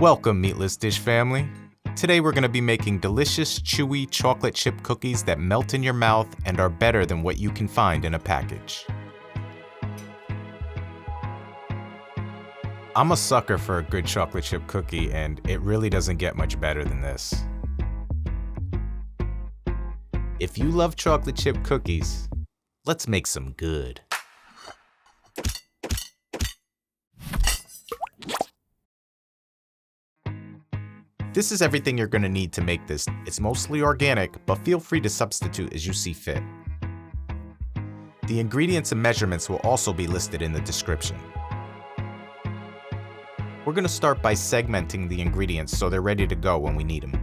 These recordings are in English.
Welcome, Meatless Dish family. Today we're going to be making delicious, chewy chocolate chip cookies that melt in your mouth and are better than what you can find in a package. I'm a sucker for a good chocolate chip cookie, and it really doesn't get much better than this. If you love chocolate chip cookies, let's make some good. This is everything you're going to need to make this. It's mostly organic, but feel free to substitute as you see fit. The ingredients and measurements will also be listed in the description. We're going to start by segmenting the ingredients so they're ready to go when we need them.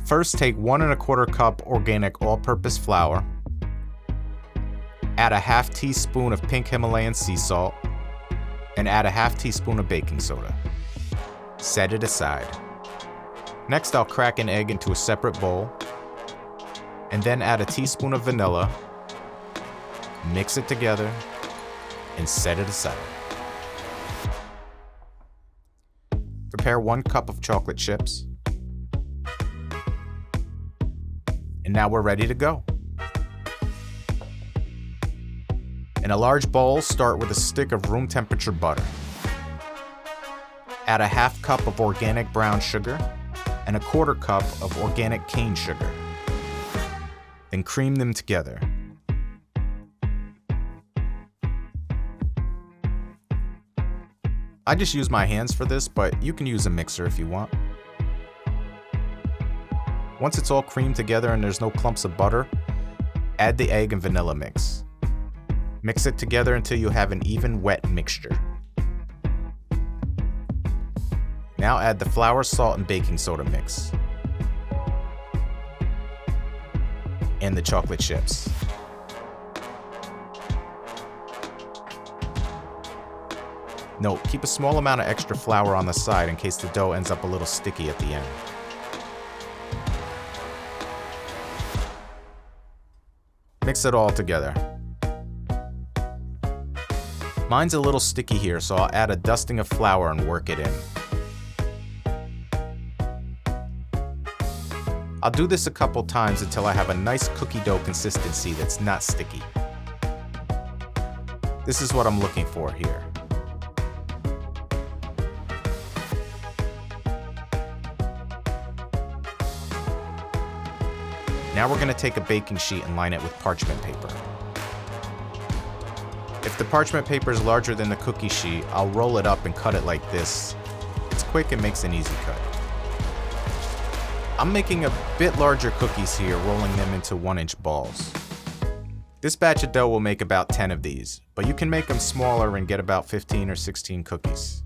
First, take 1 1/4 cup organic all-purpose flour. Add a half teaspoon of pink Himalayan sea salt, and add a half teaspoon of baking soda. Set it aside. Next, I'll crack an egg into a separate bowl, and then add a teaspoon of vanilla, mix it together, and set it aside. Prepare 1 cup of chocolate chips, and now we're ready to go. In a large bowl, start with a stick of room temperature butter. Add a half cup of organic brown sugar and a 1/4 cup of organic cane sugar. Then cream them together. I just use my hands for this, but you can use a mixer if you want. Once it's all creamed together and there's no clumps of butter, add the egg and vanilla mix. Mix it together until you have an even wet mixture. Now add the flour, salt, and baking soda mix. And the chocolate chips. Note, keep a small amount of extra flour on the side in case the dough ends up a little sticky at the end. Mix it all together. Mine's a little sticky here, so I'll add a dusting of flour and work it in. I'll do this a couple times until I have a nice cookie dough consistency that's not sticky. This is what I'm looking for here. Now we're going to take a baking sheet and line it with parchment paper. If the parchment paper is larger than the cookie sheet, I'll roll it up and cut it like this. It's quick and makes an easy cut. I'm making a bit larger cookies here, rolling them into 1-inch balls. This batch of dough will make about 10 of these, but you can make them smaller and get about 15 or 16 cookies.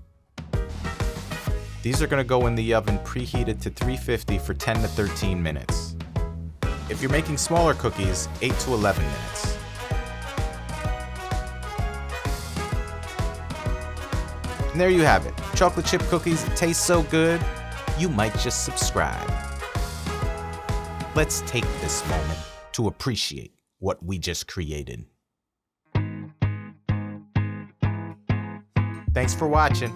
These are going to go in the oven preheated to 350 for 10 to 13 minutes. If you're making smaller cookies, 8 to 11 minutes. And there you have it. Chocolate chip cookies taste so good, you might just subscribe. Let's take this moment to appreciate what we just created. Thanks for watching.